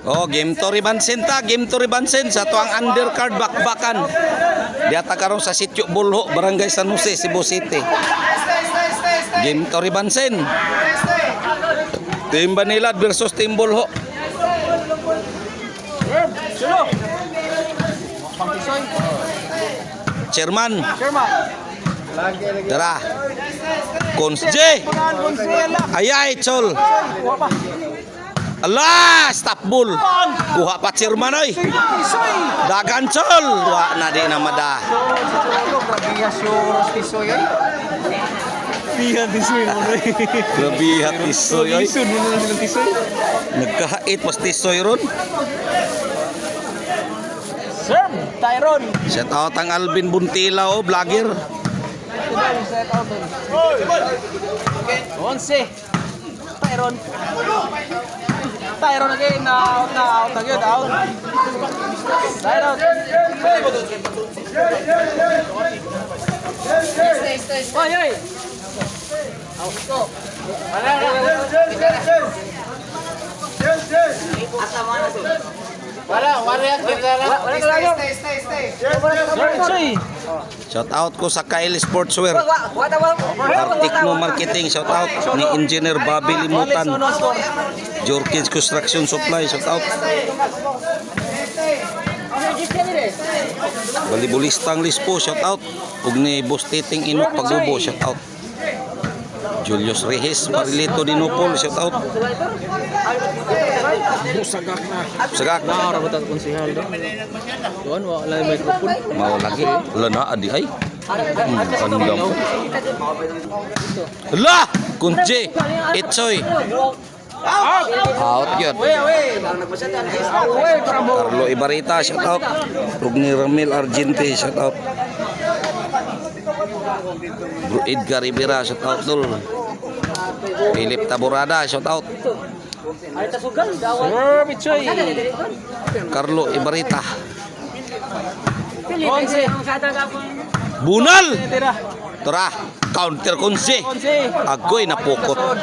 Oh, game to ribansen ta, game to ribansen sa tuang undercard bakbakan. Diata karon sa Sitio Bulho, Barangay San Jose, Cebu City. Game to ribansen. Team Banilad versus Team Bulho. Chairman. Tara. Cons J. Ayay, Chol. Allah, stop bull. Kuha pa chairman oy. Dagan Chol. Wa na di na mada. Grabihat tisoy oy. Nagkahait pas tisoy ron. Sir, Tyron. Shout out ang Alvin Buntila o vlogger. 11. Tyron. Tyron again. Out again. Out. Tyron. Oy, oy. Out ko. Shout out ko sa Kyle Sportswear. Artikno Marketing, shout out ni Engineer Bobby Limutan. Jorkins Construction Supply, shout out. Balibulistang Lispo, shout out. Ug ni Boss Titing Inok Pagubo, shout out. Julius Reyes Marilito Dinopol, shout out. Sagak Na rabatan konsehal do. Doon wala may mikrofon. mau lagi lena adi ay kandang lah kunci itsoy out yun. Carlo Ibarita shout out. Rugni Ramil Argente shout out. Bro Edgar Rivera shout out dul. Philip Taborada shout out. Sir, Bichoy. Carlo Ibarita. Bunal. Tara, counter kunci. Agoy na pokot. 4.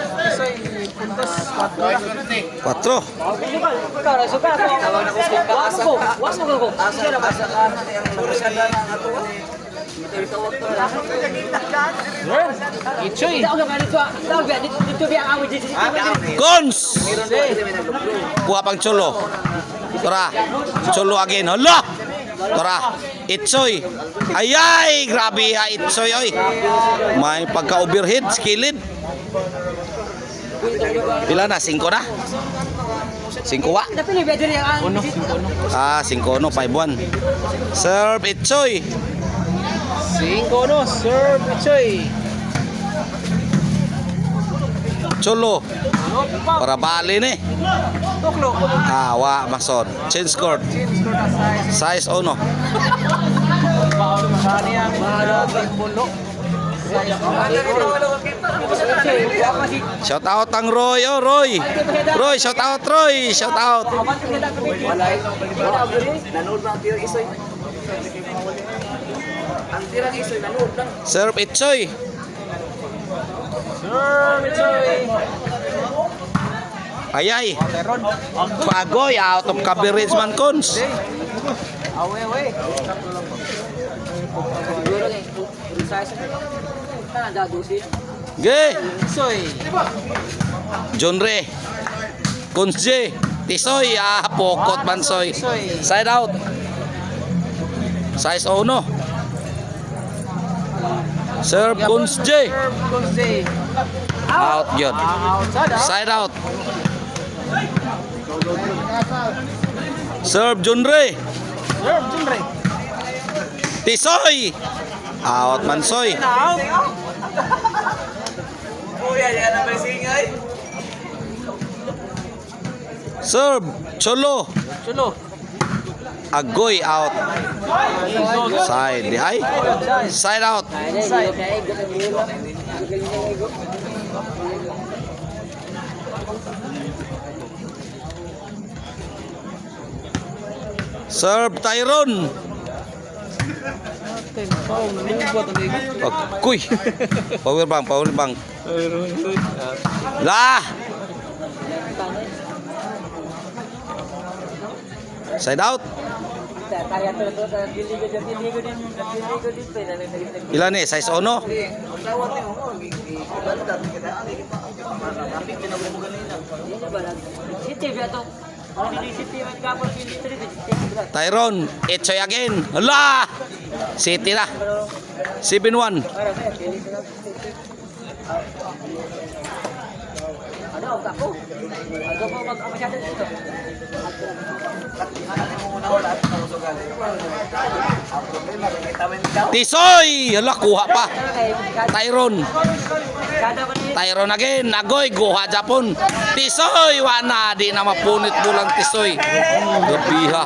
Bichoy. Cons. Kuha pang cholo. Tara, cholo again. Hala. Tara, itsoy. Ayay, grabe ha itsoy oy. May pagka-overhead, skilled. Pila na? 5 na? 5 wa? Ah, 5 no, 5-1. Serve itsoy. 5 no, Sir Bichoy. Cholo. Para bali ni. Tuklo. Ah, wa mason. Change court. Size 1. Paolo Mahaniang Bulo. Shout out ang Roy, oh Roy. Roy, shout out Roy, shout out. Serve itsoy. Sir Bichoy. Ayay. Pagoy out of coverage man cons. Awe. Ge. Soy. John Ray. Cons J. Tisoy, pokot man soy. Side out. Size 1. Serve Cons J. Out yun. Side out. Serve John Ray. Tisoy. Out man soy. Serve Cholo. Agoy out. Side. Di ay. Side out. Serve Tyron. Kuy. Power bank. Lah. Side out. Ilan ni? Size 1? Tyron, Etsoy again. Hala! City na. 7-1. Tisoy! Hala, kuha pa. Tyron. Tyron again. Agoy, guha Japon. Tisoy! Wana, di na mapunit bulang Tisoy. Gabiha.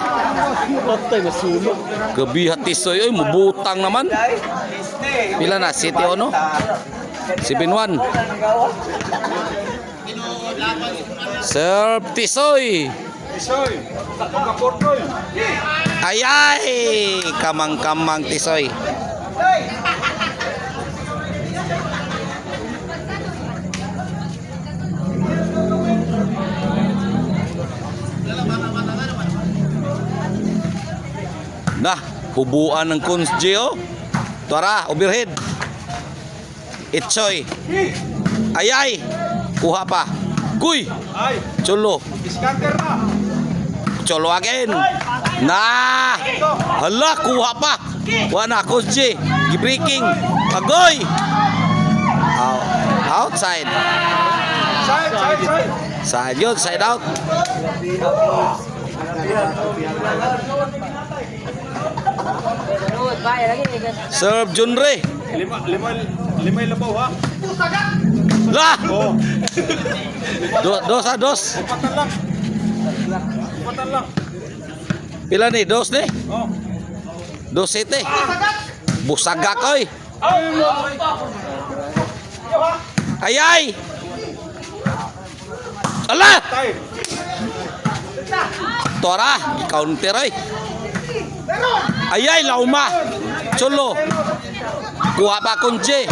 Gabiha Tisoy. Ay, mabutang naman. Pila na? City o no? 7-1. Serve Tisoy. Ayay! Kamang-kamang Tisoy. Nah, hubuan ng Kunji oh. Tara, overhead. Itsoy. Ayay. Kuha pa. Kuy. Cholo. Cholo again. Nah. Hala, kuha pa. Wana, Kunji. Gibreaking. Agoy. Outside. Side yun, side out. Serve Junre. Limay labaw ha. Lah. Dos. Patan lang. Pila ni? Dos ni? Oh. 2-7. Busagak oy. Ayay. Ala. Tora, counter oy. Ayay, lauma. Cholo. Kuha pa Kunji.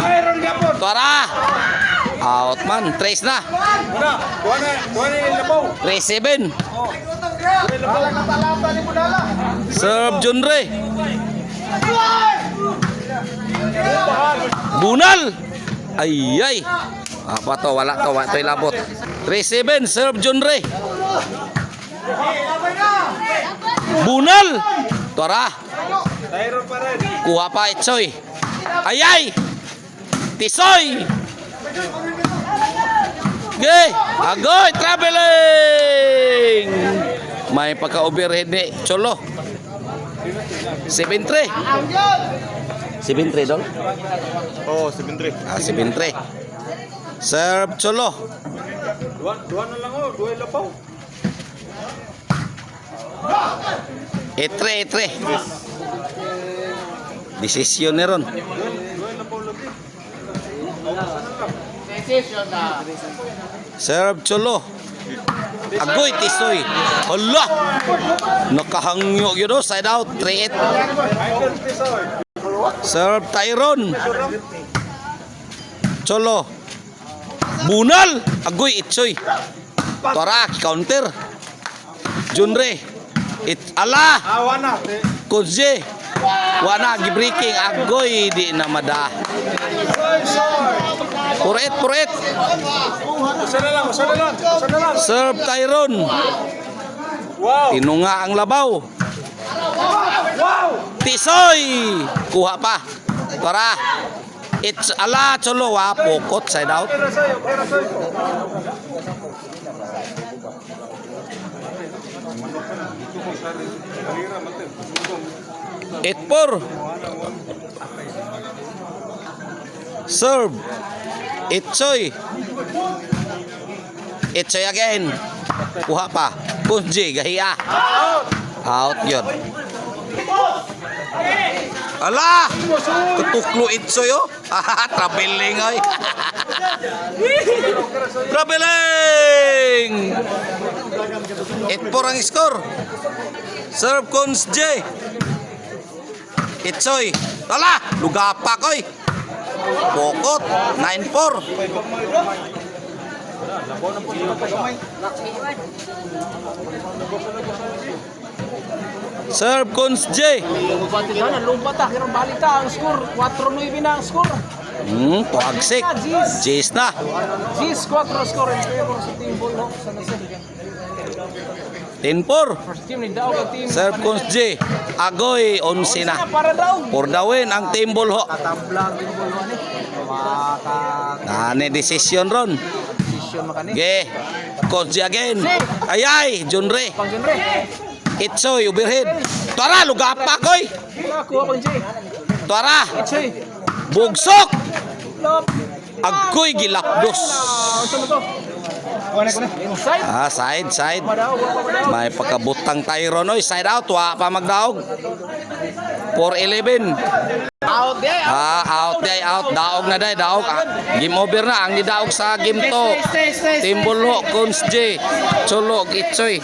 Tora. Out man. Trace na. Kuha na yung labaw. 3-7. Serve Junre. Bunal. Ayay. Apa to? Wala to. Wala to ilabot. 3-7. Serve Junre. Bunal. Tora. Tyron pa rin. Kuha pa Itsoy. Ayay. Tisoy. Gay. Agoy. Traveling. May pagka-overhead ni Cholo. 7-3. 7-3 dol. Oh, 7-3. 7-3. Serve Cholo. Dua na lang oh, dua yung labaw. 8-3. Desisyon ni ron. Dua yung labaw lagi. Serve Cholo. Agoy Tisoy. Hala. Nakahangyo yun oh. Side out. 3-8. Serve Tyron. Cholo. Bunal. Agoy Itsoy. Tora. Counter. Junre. Ala. Wana. Kunji. Wana. Gibreaking. Agoy. Di na mada. Puret. Usa na lang. Serve Tyron. Wow. Tinunga ang labaw. Wow. Tisoy. Kuha pa. Para. It's ala Cholo wa pokot side out. Pera sa'yo. 8-4. Serve. Itsoy. Itsoy again. Kuha pa. Kunji, gahiya. Out yun. Ala! Ketuklo Itsoy oh. Traveling ay. Traveling! 8-4 ang score. Serve Kunji. Itsoy. Ala! Lugapak oy. Pokot. 9-4. Serve Cons J. Lumpat ito na, lumpat ta. Pero balik ta ang score. 4-9 na ang score. Tuagsik. Jace na. G's 4 score in favor sa Team Bulhok sa Nasib. 10-4. First team ni Daog ang team. Serve Cons J. Agoy 11 na. Para Daog. For the win ang Team Bulho. Katablang Team Bulhok ni. Nani decision ron. Decision makani. Ge. Cons J again. Ayay, Junre. Panggenre. Itsoy overhead. Tuara lugapa koy. Nakuha pang J. Tuara Ichay. bugsok. Lop. Agkoy gilapdos. Ano to? Inside. Side. Madaog. May pagkabutang tayo ron. Oy, side out. Wa pa magdaog. 4-11. Out there. Out. Daog na day. Daog. Game over na. Ang nidaog sa game to. Team Bulho, Cons J. Chulog, Itsoy.